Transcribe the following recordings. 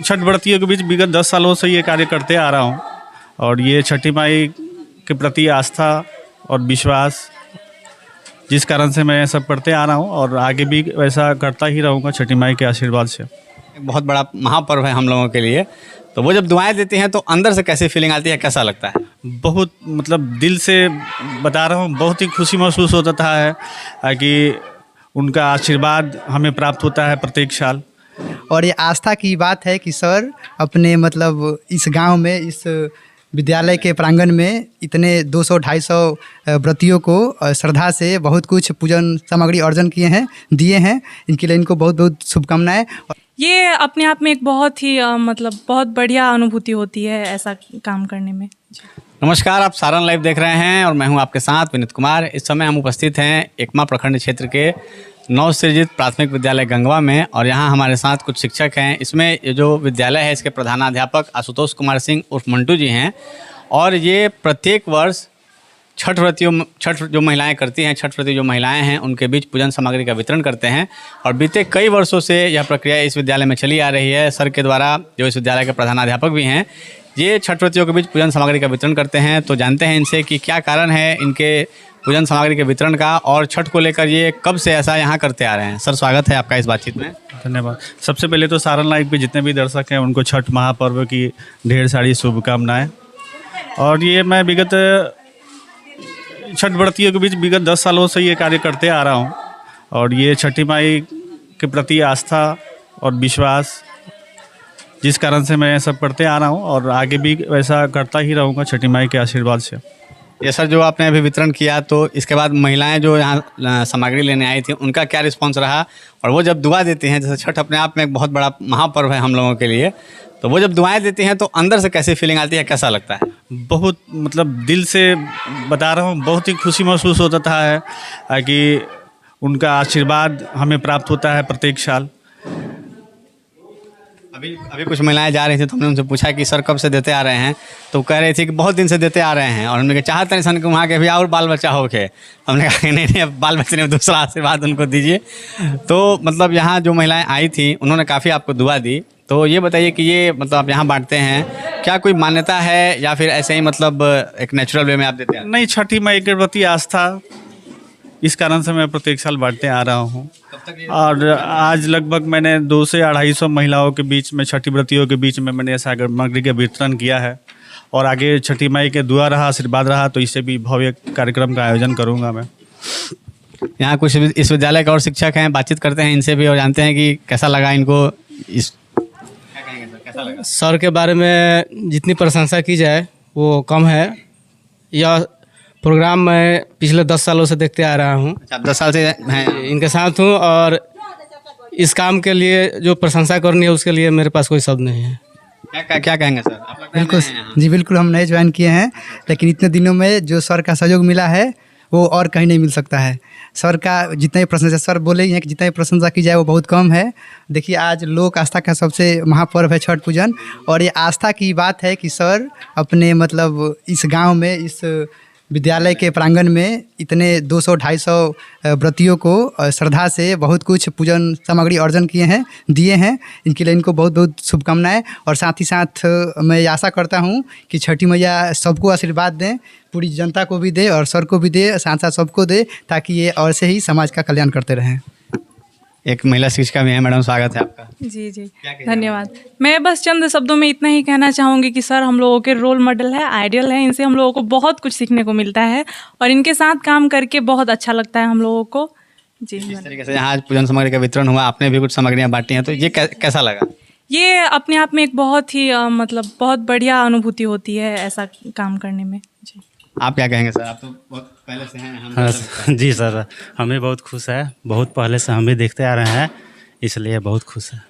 छठ व्रतियों के बीच विगत 10 सालों से ये कार्य करते आ रहा हूँ और ये छठी माई के प्रति आस्था और विश्वास जिस कारण से मैं सब करते आ रहा हूँ और आगे भी वैसा करता ही रहूँगा छठी माई के आशीर्वाद से। एक बहुत बड़ा महापर्व है हम लोगों के लिए, तो वो जब दुआएं देती हैं तो अंदर से कैसी फीलिंग आती है, कैसा लगता है? बहुत मतलब दिल से बता रहा हूँ, बहुत ही खुशी महसूस होता है कि उनका आशीर्वाद हमें प्राप्त होता है प्रत्येक साल। और ये आस्था की बात है कि सर अपने मतलब इस गांव में, इस विद्यालय के प्रांगण में इतने 200-250 व्रतियों को श्रद्धा से बहुत कुछ पूजन सामग्री अर्जन दिए हैं। इनके लिए इनको बहुत बहुत शुभकामनाएं। ये अपने आप में एक बहुत ही मतलब बहुत बढ़िया अनुभूति होती है ऐसा काम करने में। नमस्कार, आप सारण लाइव देख रहे हैं और मैं हूं आपके साथ विनीत कुमार। इस समय हम उपस्थित हैं एकमा प्रखंड क्षेत्र के नवसृजित प्राथमिक विद्यालय गंगवा में और यहाँ हमारे साथ कुछ शिक्षक हैं। इसमें ये जो विद्यालय है इसके प्रधानाध्यापक आशुतोष कुमार सिंह उर्फ मंटू जी हैं और ये प्रत्येक वर्ष छठ जो महिलाएं करती हैं, छठ व्रती जो महिलाएं हैं उनके बीच पूजन सामग्री का वितरण करते हैं और बीते कई वर्षों से यह प्रक्रिया इस विद्यालय में चली आ रही है। सर के द्वारा, जो इस विद्यालय के प्रधानाध्यापक भी हैं, ये छठ व्रतियों के बीच पूजन सामग्री का वितरण करते हैं। तो जानते हैं इनसे कि क्या कारण है इनके पूजन सामग्री के वितरण का और छठ को लेकर ये कब से ऐसा यहाँ करते आ रहे हैं। सर, स्वागत है आपका इस बातचीत में। धन्यवाद। सबसे पहले तो सारण लाइव पे जितने भी दर्शक हैं उनको छठ महापर्व की ढेर सारी शुभकामनाएं। और ये मैं विगत छठ व्रतियों के बीच विगत 10 सालों से ये कार्य करते आ रहा हूँ और ये छठी माई के प्रति आस्था और विश्वास जिस कारण से मैं सब करते आ रहा हूँ और आगे भी वैसा करता ही रहूँगा छठी माई के आशीर्वाद से। ये सर, जो आपने अभी वितरण किया तो इसके बाद महिलाएं जो यहाँ सामग्री लेने आई थी उनका क्या रिस्पांस रहा, और वो जब दुआ देती हैं, जैसे छठ अपने आप में एक बहुत बड़ा महापर्व है हम लोगों के लिए, तो वो जब दुआएं देती हैं तो अंदर से कैसी फीलिंग आती है, कैसा लगता है? बहुत मतलब दिल से बता रहा हूँ, बहुत ही खुशी महसूस होता है कि उनका आशीर्वाद हमें प्राप्त होता है प्रत्येक साल। अभी कुछ महिलाएं जा रही थी तो हमने उनसे पूछा कि सर कब से देते आ रहे हैं, तो कह रही थी कि बहुत दिन से देते आ रहे हैं और हमने कहा चाहते हैं सन कि वहाँ के भी और बाल बच्चा हो के। हमने कहा कि नहीं, अब बाल बच्चे ने दूसरा आशीर्वाद उनको दीजिए। तो मतलब यहाँ जो महिलाएं आई थी उन्होंने काफ़ी आपको दुआ दी, तो ये बताइए कि ये मतलब आप यहाँ बांटते हैं, क्या कोई मान्यता है या फिर ऐसे ही मतलब एक नेचुरल वे में आप देते हैं? नहीं, छठी माई के प्रति आस्था, इस कारण से मैं प्रत्येक साल बांटते आ रहा हूँ। और आज लगभग मैंने 200 से 250 महिलाओं के बीच में, छठी व्रतियों के बीच में मैंने सामग्री का वितरण किया है और आगे छठी माई के दुआ रहा, आशीर्वाद रहा तो इससे भी भव्य कार्यक्रम का आयोजन करूँगा मैं। यहाँ कुछ इस विद्यालय के और शिक्षक हैं, बातचीत करते हैं इनसे भी और जानते हैं कि कैसा लगा इनको इस। क्या कहेंगे सर, कैसा लगा? सर के बारे में जितनी प्रशंसा की जाए वो कम है। यह प्रोग्राम मैं पिछले 10 सालों से देखते आ रहा हूँ। अच्छा, आप 10 साल से हैं इनके साथ हूँ और इस काम के लिए जो प्रशंसा करनी है उसके लिए मेरे पास कोई शब्द नहीं है। क्या कहेंगे सर? आप लगता है बिल्कुल नए हैं यहाँ। जी, बिल्कुल हम नए ज्वाइन किए हैं, लेकिन इतने दिनों में जो सर का सहयोग मिला है वो और कहीं नहीं मिल सकता है। सर का जितना ही प्रशंसा, सर बोले ही हैं कि जितना ही प्रशंसा की जाए वो बहुत कम है। देखिए, आज लोक आस्था का सबसे महापर्व है छठ पूजन और ये आस्था की बात है कि सर अपने मतलब इस गांव में, इस विद्यालय के प्रांगण में इतने 200-250 व्रतियों को श्रद्धा से बहुत कुछ पूजन सामग्री अर्जन दिए हैं। इनके लिए इनको बहुत बहुत शुभकामनाएं। और साथ ही साथ मैं आशा करता हूं कि छठी मैया सबको आशीर्वाद दें, पूरी जनता को भी दे और सर को भी दे, साथ साथ सबको दे, ताकि ये और से ही समाज का कल्याण करते रहें। एक महिला शिक्षिका भी है, मैडम स्वागत है आपका। जी जी, धन्यवाद। मैं बस चंद शब्दों में इतना ही कहना चाहूँगी कि सर हम लोगों के रोल मॉडल है, आइडियल है। इनसे हम लोगों को बहुत कुछ सीखने को मिलता है और इनके साथ काम करके बहुत अच्छा लगता है हम लोगों को। जी, इस तरीके से यहाँ आज पूजन सामग्री का वितरण हुआ, आपने भी कुछ सामग्रियाँ बांटी हैं, तो ये कैसा लगा? ये अपने आप में एक बहुत ही मतलब बहुत बढ़िया अनुभूति होती है ऐसा काम करने में। जी, आप क्या कहेंगे सर? आप तो बहुत पहले से हैं। हाँ जी सर, हमें बहुत खुश है, बहुत पहले से हम भी देखते आ रहे हैं, इसलिए बहुत खुश है।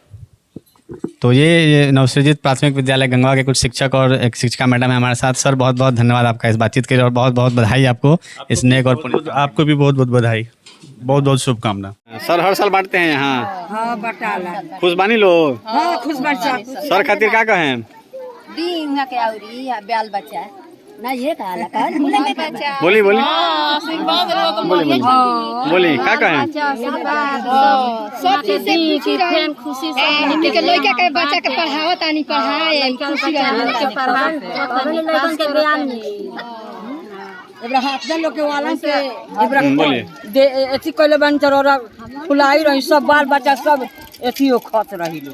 तो ये नवसृजित प्राथमिक विद्यालय गंगवा के कुछ शिक्षक और एक शिक्षिका मैडम है हमारे साथ। सर, बहुत बहुत धन्यवाद आपका इस बातचीत के लिए और बहुत बहुत बधाई आपको इस नेक और पुण्य। आपको भी बहुत बहुत बधाई, बहुत बहुत शुभकामना। सर हर साल बांटते हैं यहाँ? हाँ, बटाला। खुश बानी लोग? हाँ, खुश बच्चा। सर खातिर क्या कहें? दी उहाँ के औरी या बाल बच्चा। बोली बोली बोली का कहें सब चीज से खुशी से के लड़का के बच्चा के पढ़ावत आनी पढ़ाए खुशी एबरा हाथ लोग के वाला से एबरा एथी कइले बन चरोरा फुलाई रही सब बाल बच्चा सब एथी खत रही लो